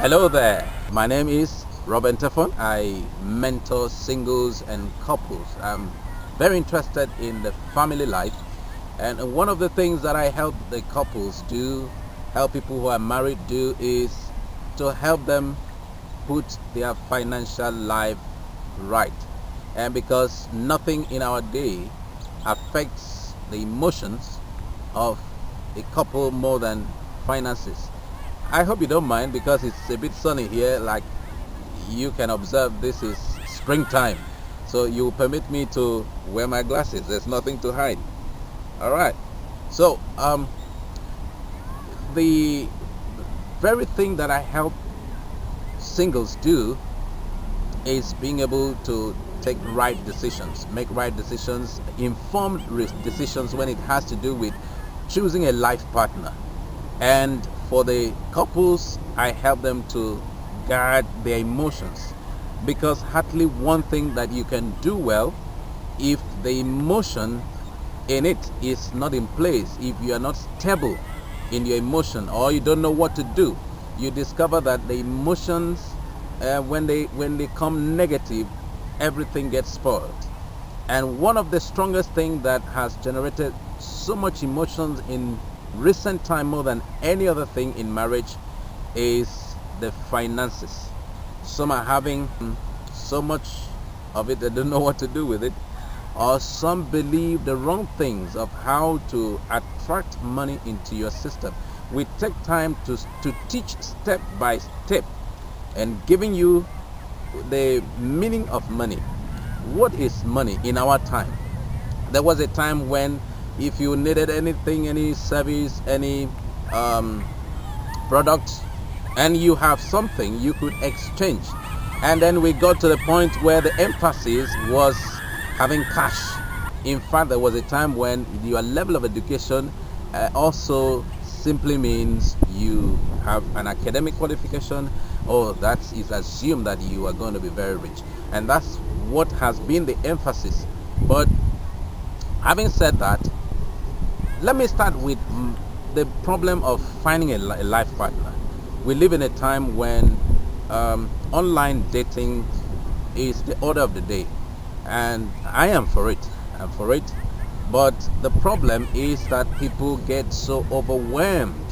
Hello there. My name is Ntefon. I mentor singles and couples. I'm very interested in the family life. And one of the things that I help the couples do, help people who are married do, is to help them put their financial life right. And because nothing in our day affects the emotions of a couple more than finances. I hope you don't mind because it's a bit sunny here. Like you can observe, this is springtime. So you permit me to wear my glasses. There's nothing to hide. All right. So the very thing that I help singles do is being able to take right decisions, make right decisions, informed decisions when it has to do with choosing a life partner. And for the couples, I help them to guard their emotions, because hardly one thing that you can do well if the emotion in it is not in place, if you are not stable in your emotion, or you don't know what to do. You discover that the emotions, when they come negative, everything gets spoiled. And one of the strongest things that has generated so much emotions in recent time, more than any other thing in marriage, is the finances. Some are having so much of it they don't know what to do with it, or some believe the wrong things of how to attract money into your system. We take time to teach step by step and giving you the meaning of money. What is money in our time? There was a time when if you needed anything, any service, any product, and you have something, you could exchange. And then we got to the point where the emphasis was having cash. In fact, there was a time when your level of education also simply means you have an academic qualification, or that is assumed that you are going to be very rich. And that's what has been the emphasis. But having said that, let me start with the problem of finding a life partner. We live in a time when online dating is the order of the day, and I am for it. I'm for it. But the problem is that people get so overwhelmed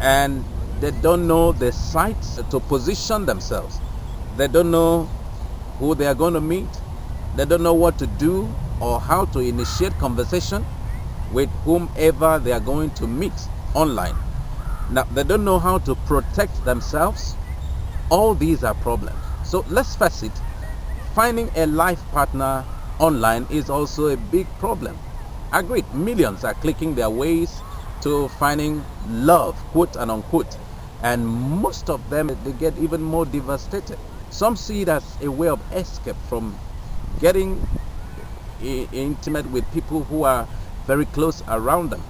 and they don't know the sites to position themselves. They don't know who they are going to meet. They don't know what to do or how to initiate conversation with whomever they are going to meet online. Now, they don't know how to protect themselves. All these are problems. So let's face it, finding a life partner online is also a big problem. Agreed, millions are clicking their ways to finding love, quote and unquote, and most of them, they get even more devastated. Some see it as a way of escape from getting intimate with people who are very close around them.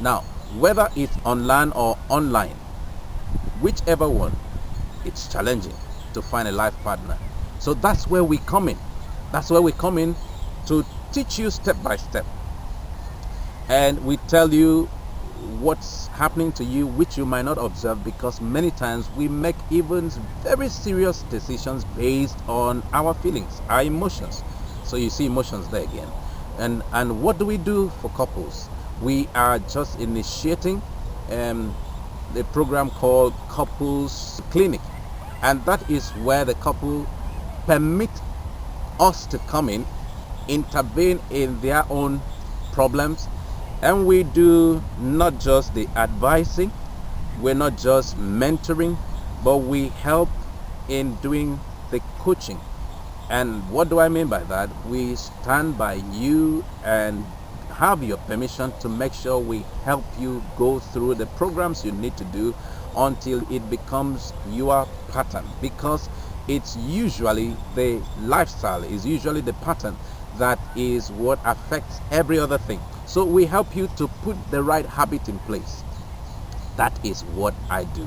Now, whether it's online or online, whichever one, it's challenging to find a life partner. So that's where we come in. That's where we come in to teach you step by step. And we tell you what's happening to you, which you might not observe, because many times we make even very serious decisions based on our feelings, our emotions. So you see emotions there again. And what do we do for couples? We are just initiating the program called Couples Clinic, and that is where the couple permit us to come in, intervene in their own problems, and we do not just the advising, we're not just mentoring, but we help in doing the coaching. And what do I mean by that? We stand by you and have your permission to make sure we help you go through the programs you need to do until it becomes your pattern, because it's usually the lifestyle, is usually the pattern that is what affects every other thing. So we help you to put the right habit in place. That is what I do.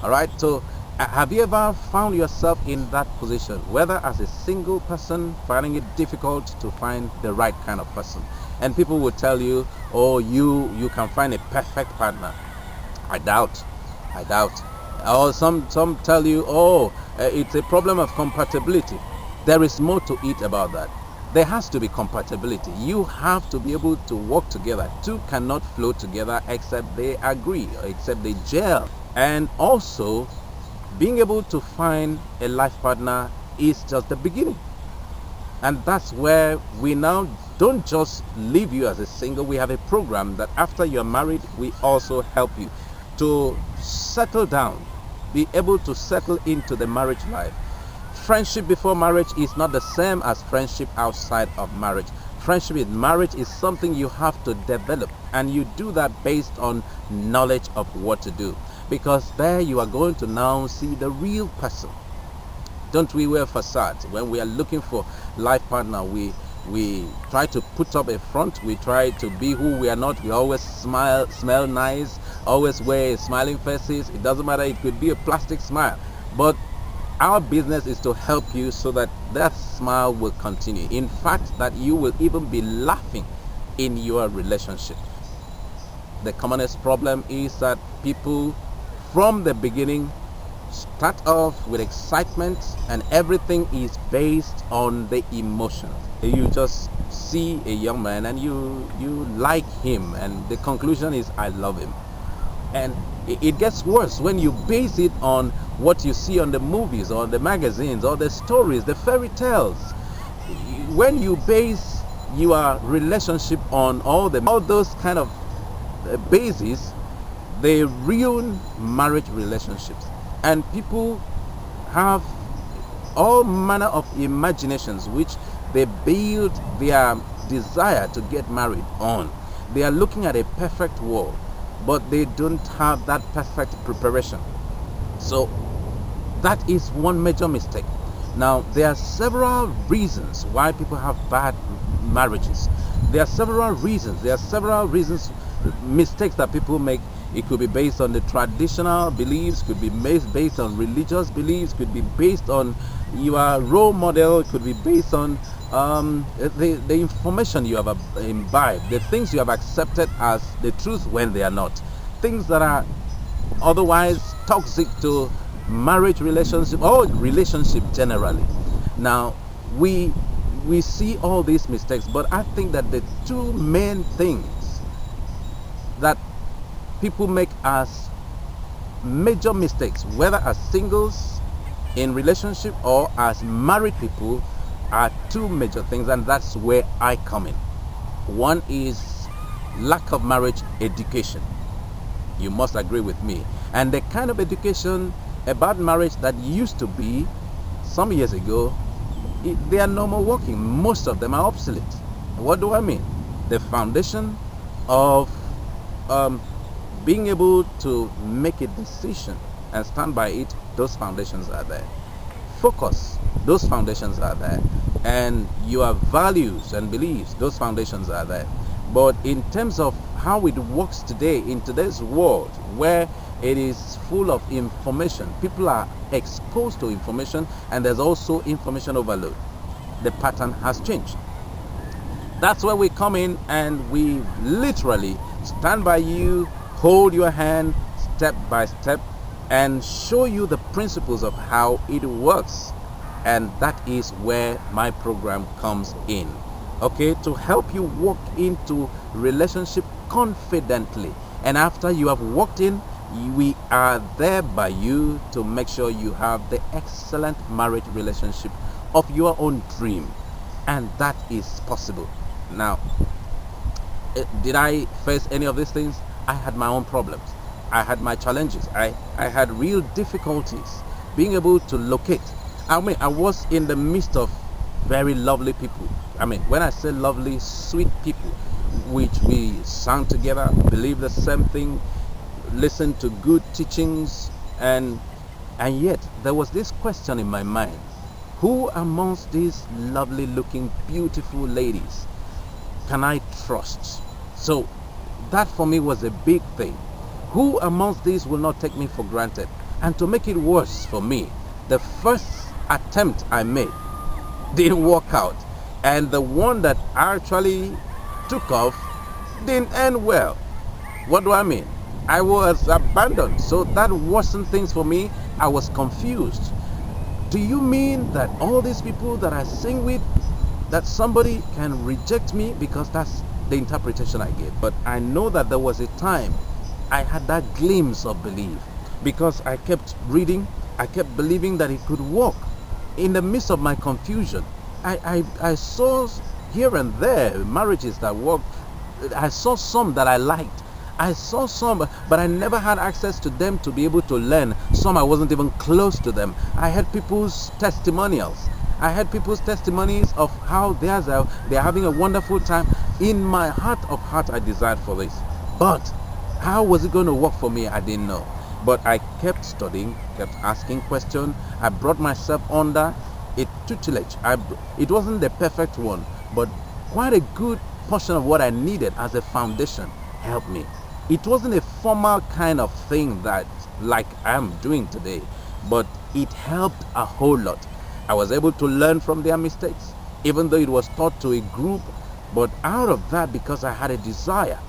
All right. So have you ever found yourself in that position, whether as a single person finding it difficult to find the right kind of person, and people will tell you, oh, you can find a perfect partner? I doubt. Or some tell you, oh, it's a problem of compatibility. There is more to it about that. There has to be compatibility. You have to be able to work together. Two cannot flow together except they agree or except they gel. And also, being able to find a life partner is just the beginning. And that's where we now don't just leave you as a single. We have a program that after you're married, we also help you to settle down, be able to settle into the marriage life. Friendship before marriage is not the same as friendship outside of marriage. Friendship in marriage is something you have to develop, and you do that based on knowledge of what to do, because there you are going to now see the real person. Don't we wear facades when we are looking for life partner? We try to put up a front. We try to be who we are not. We always smell nice, always wear smiling faces. It doesn't matter. It could be a plastic smile, but our business is to help you so that that smile will continue. In fact, that you will even be laughing in your relationship. The commonest problem is that people from the beginning start off with excitement, and everything is based on the emotions. You just see a young man and you like him, and the conclusion is, I love him. And it gets worse when you base it on what you see on the movies or the magazines or the stories, the fairy tales. When you base your relationship on all those kind of bases, they ruin marriage relationships. And people have all manner of imaginations which they build their desire to get married on. They are looking at a perfect world, but they don't have that perfect preparation. So that is one major mistake. Now, there are several reasons why people have bad marriages. There are several reasons, mistakes that people make. It could be based on the traditional beliefs, could be based on religious beliefs, could be based on your role model, it could be based on the information you have imbibed, the things you have accepted as the truth when they are not, things that are otherwise toxic to marriage relationship or relationship generally. Now, we see all these mistakes, but I think that the two main things that people make as major mistakes, whether as singles in relationship or as married people, are two major things, and that's where I come in. One is lack of marriage education. You must agree with me. And the kind of education about marriage that used to be some years ago, they are no more working. Most of them are obsolete. What do I mean? The foundation of being able to make a decision and stand by it, those foundations are there. Focus, those foundations are there. And your values and beliefs, those foundations are there. But in terms of how it works today, in today's world where it is full of information, people are exposed to information, and there's also information overload. The pattern has changed. That's where we come in, and we literally stand by you, hold your hand step by step, and show you the principles of how it works. And that is where my program comes in. Okay, to help you walk into relationship confidently. And after you have walked in, we are there by you to make sure you have the excellent marriage relationship of your own dream. And that is possible. Now, did I face any of these things? I had my own problems. I had my challenges. I had real difficulties being able to locate. I mean, I was in the midst of very lovely people. I mean, when I say lovely, sweet people, which we sang together, believe the same thing, listen to good teachings, and yet there was this question in my mind: who amongst these lovely looking, beautiful ladies can I trust? So that for me was a big thing. Who amongst these will not take me for granted? And to make it worse for me, the first attempt I made didn't work out, and the one that actually took off didn't end well. What do I mean? I was abandoned. So that worsened things for me. I was confused. Do you mean that all these people that I sing with, that somebody can reject me? Because that's the interpretation I gave. But I know that there was a time I had that glimpse of belief, because I kept reading, I kept believing that it could work. In the midst of my confusion, I saw here and there marriages that worked. I saw some that I liked. I saw some, but I never had access to them to be able to learn. Some I wasn't even close to them. I had people's testimonials. I had people's testimonies of how they're having a wonderful time. In my heart of heart, I desired for this. But how was it going to work for me? I didn't know. But I kept studying, kept asking questions. I brought myself under a tutelage. It wasn't the perfect one, but quite a good portion of what I needed as a foundation helped me. It wasn't a formal kind of thing that like I'm doing today, but it helped a whole lot. I was able to learn from their mistakes, even though it was taught to a group. But out of that, because I had a desire,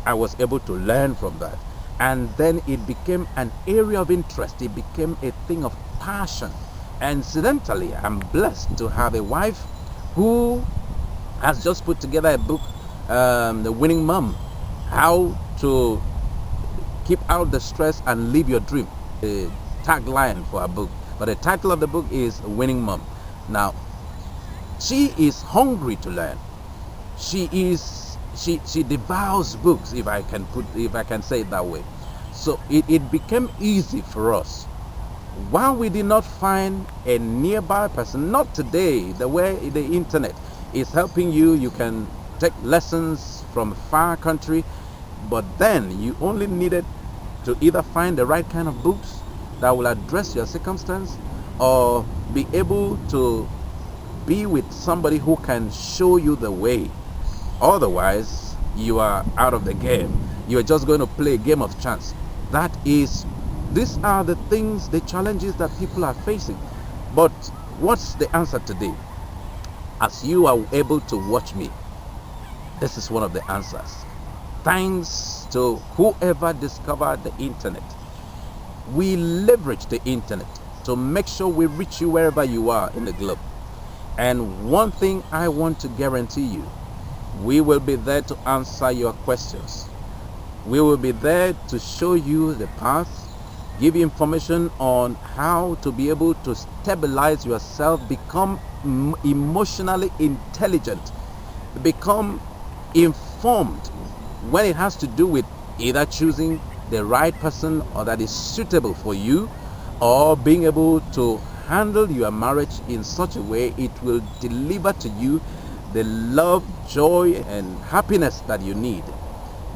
I was able to learn from that. And then it became an area of interest. It became a thing of passion. And incidentally, I'm blessed to have a wife who has just put together a book, The Winning Mom, How to Keep Out the Stress and Live Your Dream. The tagline for her book. But the title of the book is Winning Mom. Now, she is hungry to learn. She devours books, if I can say it that way. So it became easy for us. While we did not find a nearby person, not today, the way the internet is helping you, you can take lessons from a far country, but then you only needed to either find the right kind of books that will address your circumstance, or be able to be with somebody who can show you the way. Otherwise, you are out of the game. You are just going to play a game of chance. These are the things, the challenges that people are facing. But what's the answer today? As you are able to watch me, this is one of the answers. Thanks to whoever discovered the internet. We leverage the internet to make sure we reach you wherever you are in the globe. And one thing I want to guarantee you, we will be there to answer your questions. We will be there to show you the path, give you information on how to be able to stabilize yourself, become emotionally intelligent, become informed when it has to do with either choosing the right person or that is suitable for you, or being able to handle your marriage in such a way it will deliver to you the love, joy, and happiness that you need,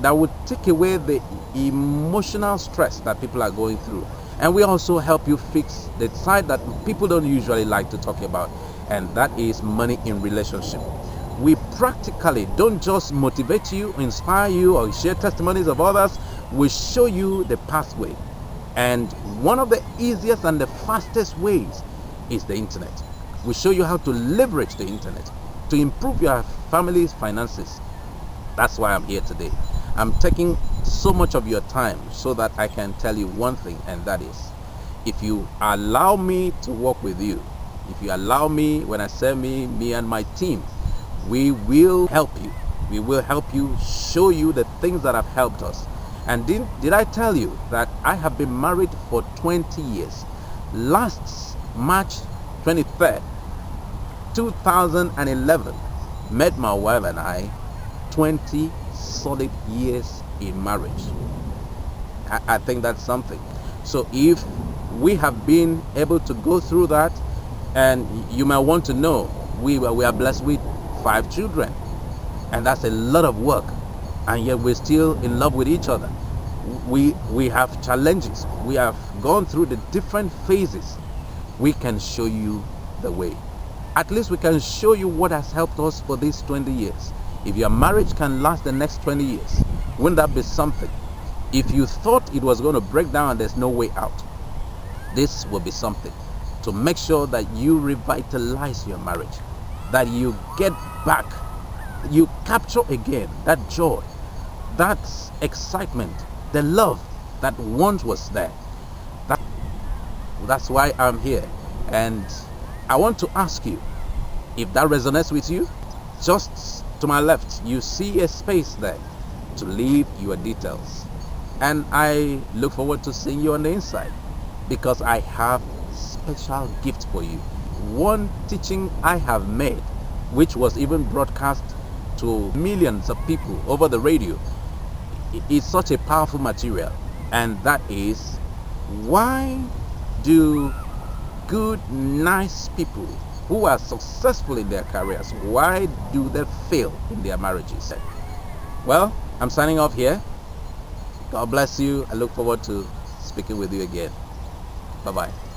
that would take away the emotional stress that people are going through. And we also help you fix the side that people don't usually like to talk about, and that is money in relationship. We practically don't just motivate you, inspire you, or share testimonies of others. We show you the pathway. And one of the easiest and the fastest ways is the internet. We show you how to leverage the internet to improve your family's finances. That's why I'm here today. I'm taking so much of your time so that I can tell you one thing, and that is, if you allow me to work with you, if you allow me, when I say me and my team, we will help you. We will help you, show you the things that have helped us. And did I tell you that I have been married for 20 years? Last March 23rd, 2011, met my wife and I, 20 solid years in marriage. I think that's something. So if we have been able to go through that, and you might want to know, we are blessed with 5 children, and that's a lot of work, and yet we're still in love with each other. We have challenges. We have gone through the different phases. We can show you the way. At least we can show you what has helped us for these 20 years. If your marriage can last the next 20 years, wouldn't that be something? If you thought it was going to break down and there's no way out, this will be something to make sure that you revitalize your marriage, that you get back, you capture again that joy, that excitement, the love that once was there. That's why I'm here. And I want to ask you, if that resonates with you, just to my left, you see a space there to leave your details. And I look forward to seeing you on the inside, because I have special gift for you. One teaching I have made, which was even broadcast to millions of people over the radio, is such a powerful material. And that is, why do good, nice people who are successful in their careers, why do they fail in their marriages? Well, I'm signing off here. God bless you. I look forward to speaking with you again. Bye-bye.